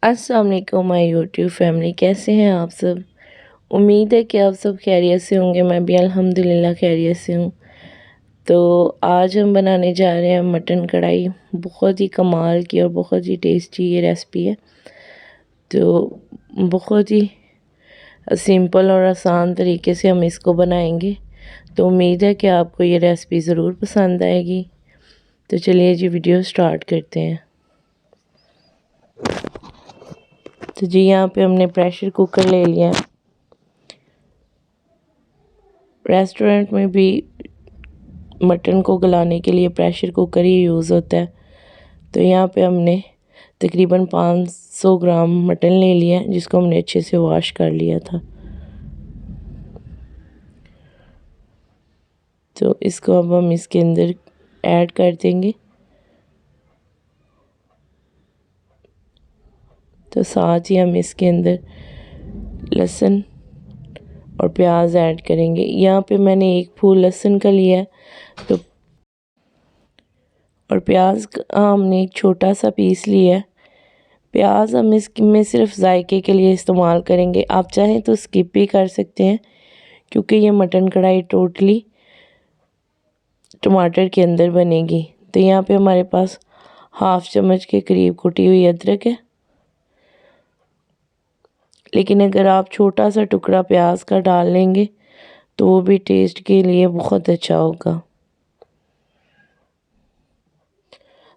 अस्सलाम वालेकुम my YouTube family, कैसे हैं आप सब। उम्मीद है कि आप सब खैरियत से होंगे। मैं भी अल्हम्दुलिल्लाह खैरियत से हूँ। तो आज हम बनाने जा रहे हैं मटन कढ़ाई। बहुत ही कमाल की और बहुत ही टेस्टी ये रेसिपी है। तो बहुत ही सिंपल और आसान तरीके से हम इसको बनाएंगे। तो उम्मीद है कि आपको ये रेसिपी ज़रूर पसंद आएगी। तो चलिए जी वीडियो स्टार्ट करते हैं। तो जी यहाँ पे हमने प्रेशर कुकर ले लिया है। रेस्टोरेंट में भी मटन को गलाने के लिए प्रेशर कुकर ही यूज़ होता है। तो यहाँ पे हमने तकरीबन 500 ग्राम मटन ले लिया है, जिसको हमने अच्छे से वॉश कर लिया था। तो इसको अब हम इसके अंदर ऐड कर देंगे। तो साथ ही हम इसके अंदर लहसुन और प्याज ऐड करेंगे। यहाँ पे मैंने 1 फूल लहसुन का लिया है। तो और प्याज का हमने एक छोटा सा पीस लिया है। प्याज हम इसमें सिर्फ जायके के लिए इस्तेमाल करेंगे। आप चाहें तो स्किप भी कर सकते हैं, क्योंकि ये मटन कढ़ाई टोटली टमाटर के अंदर बनेगी। तो यहाँ पे हमारे पास हाफ़ चम्मच के करीब कुटी हुई अदरक है। लेकिन अगर आप छोटा सा टुकड़ा प्याज का डाल लेंगे तो वो भी टेस्ट के लिए बहुत अच्छा होगा।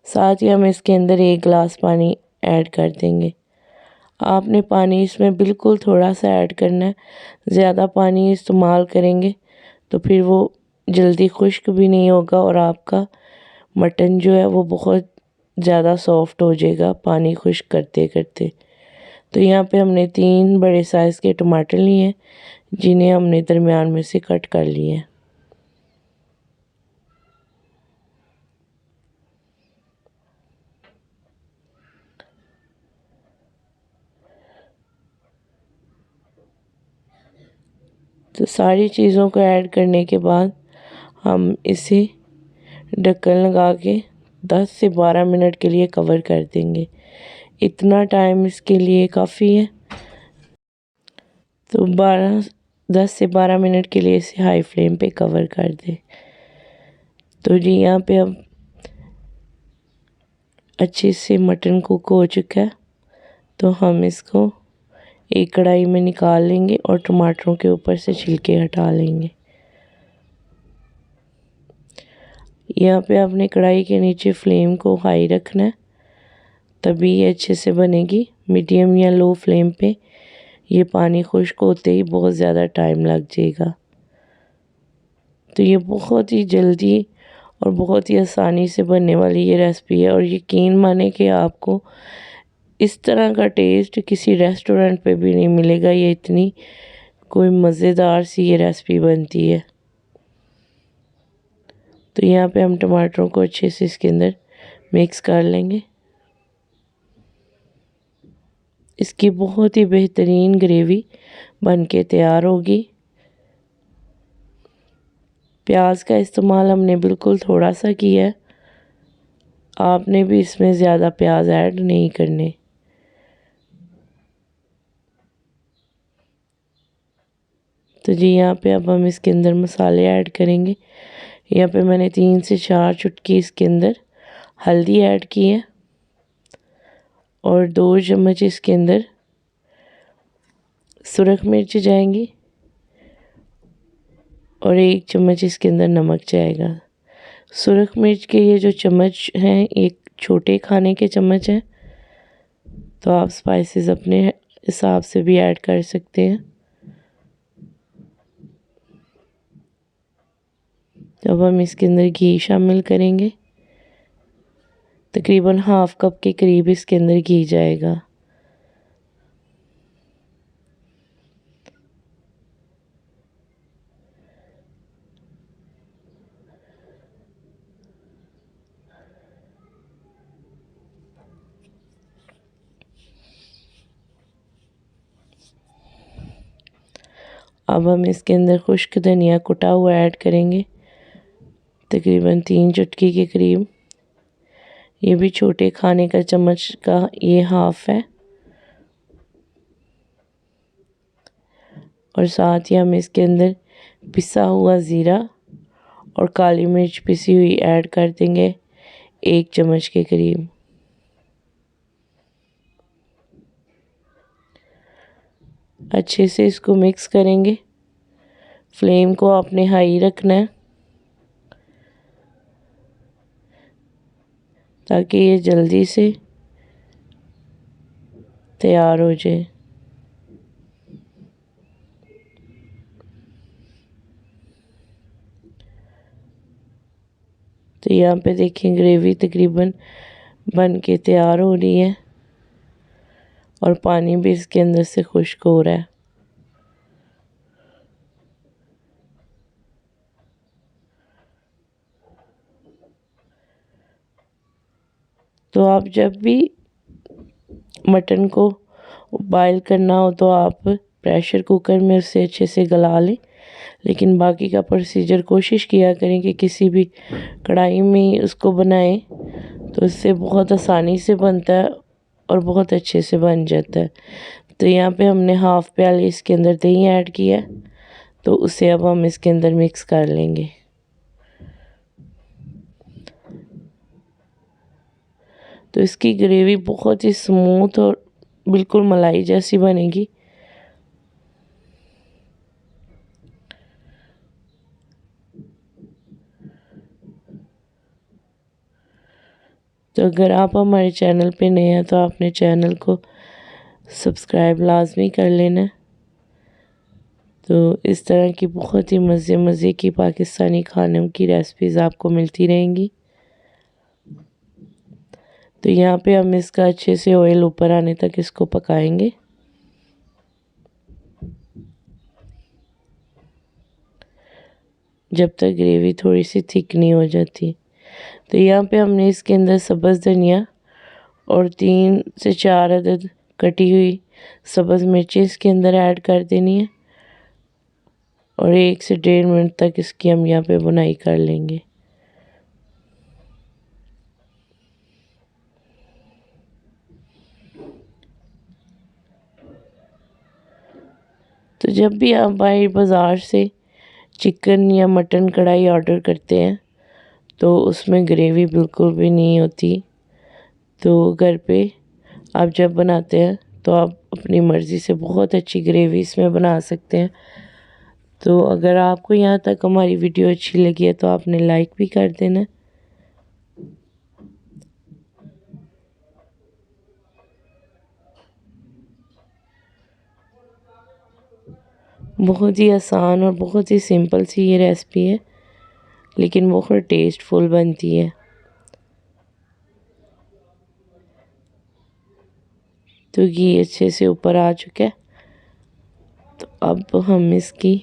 साथ ही हम इसके अंदर 1 गिलास पानी ऐड कर देंगे। आपने पानी इसमें बिल्कुल थोड़ा सा ऐड करना है। ज़्यादा पानी इस्तेमाल करेंगे तो फिर वो जल्दी खुश्क भी नहीं होगा और आपका मटन जो है वो बहुत ज़्यादा सॉफ्ट हो जाएगा पानी खुश्क करते करते। तो यहाँ पे हमने 3 बड़े साइज़ के टमाटर लिए हैं, जिन्हें हमने दरमियान में से कट कर लिए हैं। तो सारी चीज़ों को ऐड करने के बाद हम इसे ढक्कन लगा के 10 से 12 मिनट के लिए कवर कर देंगे। इतना टाइम इसके लिए काफ़ी है। तो 10 से 12 मिनट के लिए इसे हाई फ्लेम पे कवर कर दें। तो जी यहाँ पे अब अच्छे से मटन कुक हो चुका है। तो हम इसको एक कढ़ाई में निकाल लेंगे और टमाटरों के ऊपर से छिलके हटा लेंगे। यहाँ पे आपने कढ़ाई के नीचे फ्लेम को हाई रखना है, तभी ये अच्छे से बनेगी। मीडियम या लो फ्लेम पे ये पानी खुश्क होते ही बहुत ज़्यादा टाइम लग जाएगा। तो ये बहुत ही जल्दी और बहुत ही आसानी से बनने वाली ये रेसिपी है। और यकीन माने कि आपको इस तरह का टेस्ट किसी रेस्टोरेंट पे भी नहीं मिलेगा। ये इतनी कोई मज़ेदार सी ये रेसिपी बनती है। तो यहाँ पे हम टमाटरों को अच्छे से इसके अंदर मिक्स कर लेंगे। इसकी बहुत ही बेहतरीन ग्रेवी बन के तैयार होगी। प्याज का इस्तेमाल हमने बिल्कुल थोड़ा सा किया है। आपने भी इसमें ज़्यादा प्याज ऐड नहीं करने। तो जी यहाँ पे अब हम इसके अंदर मसाले ऐड करेंगे। यहाँ पे मैंने 3 से 4 चुटकी इसके अंदर हल्दी ऐड की है और 2 चम्मच इसके अंदर सुरख मिर्च जाएंगी और 1 चम्मच इसके अंदर नमक जाएगा। सुरख मिर्च के ये जो चम्मच हैं, एक छोटे खाने के चम्मच हैं। तो आप स्पाइसेस अपने हिसाब से भी ऐड कर सकते हैं। अब हम इसके अंदर घी शामिल करेंगे। तकरीबन हाफ़ कप के करीब इसके अंदर घी जाएगा। अब हम इसके अंदर खुश्क धनिया कुटा हुआ ऐड करेंगे, तकरीबन 3 चुटकी के करीब। ये भी छोटे खाने का चम्मच का ये हाफ़ है। और साथ ही हम इसके अंदर पिसा हुआ ज़ीरा और काली मिर्च पिसी हुई ऐड कर देंगे 1 चम्मच के करीब। अच्छे से इसको मिक्स करेंगे। फ्लेम को आपने हाई रखना है ताकि ये जल्दी से तैयार हो जाए। तो यहाँ पे देखें ग्रेवी तकरीबन बन के तैयार हो रही है और पानी भी इसके अंदर से खुश्क हो रहा है। तो आप जब भी मटन को बॉयल करना हो तो आप प्रेशर कुकर में उसे अच्छे से गला लें, लेकिन बाकी का प्रोसीजर कोशिश किया करें कि किसी भी कढ़ाई में उसको बनाएं, तो इससे बहुत आसानी से बनता है और बहुत अच्छे से बन जाता है। तो यहाँ पे हमने हाफ़ प्याली इसके अंदर दही ऐड किया है, तो उसे अब हम इसके अंदर मिक्स कर लेंगे। तो इसकी ग्रेवी बहुत ही स्मूथ और बिल्कुल मलाई जैसी बनेगी। तो अगर आप हमारे चैनल पे नए हैं तो आपने चैनल को सब्सक्राइब लाजमी कर लेना। तो इस तरह की बहुत ही मज़े की पाकिस्तानी खानों की रेसिपीज़ आपको मिलती रहेंगी। तो यहाँ पे हम इसका अच्छे से ऑयल ऊपर आने तक इसको पकाएंगे। जब तक ग्रेवी थोड़ी सी थिक नहीं हो जाती। तो यहाँ पे हमने इसके अंदर सब्ज़ धनिया और 3 से 4 अदद कटी हुई सब्ज़ मिर्चें इसके अंदर ऐड कर देनी है और 1 से 1.5 मिनट तक इसकी हम यहाँ पे बुनाई कर लेंगे। तो जब भी आप बाज़ार से चिकन या मटन कढ़ाई ऑर्डर करते हैं तो उसमें ग्रेवी बिल्कुल भी नहीं होती। तो घर पे आप जब बनाते हैं तो आप अपनी मर्ज़ी से बहुत अच्छी ग्रेवी इसमें बना सकते हैं। तो अगर आपको यहाँ तक हमारी वीडियो अच्छी लगी है तो आपने लाइक भी कर देना। बहुत ही आसान और बहुत ही सिंपल सी ये रेसिपी है, लेकिन बहुत टेस्टफुल बनती है। तो ये अच्छे से ऊपर आ चुका है। तो अब हम इसकी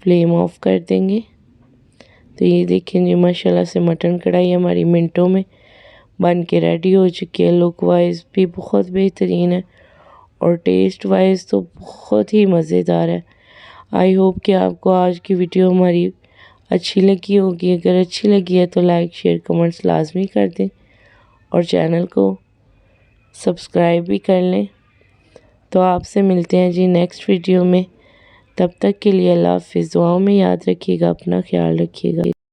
फ्लेम ऑफ कर देंगे। तो ये देखें जी माशाल्लाह से मटन कढ़ाई हमारी मिनटों में बन के रेडी हो चुकी है। लुक वाइज भी बहुत बेहतरीन है और टेस्ट वाइज तो बहुत ही मज़ेदार है। आई होप कि आपको आज की वीडियो हमारी अच्छी लगी होगी। अगर अच्छी लगी है तो लाइक शेयर कमेंट्स लाजमी कर दें और चैनल को सब्सक्राइब भी कर लें। तो आपसे मिलते हैं जी नेक्स्ट वीडियो में। तब तक के लिए अल्लाह हाफ़िज़। दुआओं में याद रखिएगा, अपना ख्याल रखिएगा।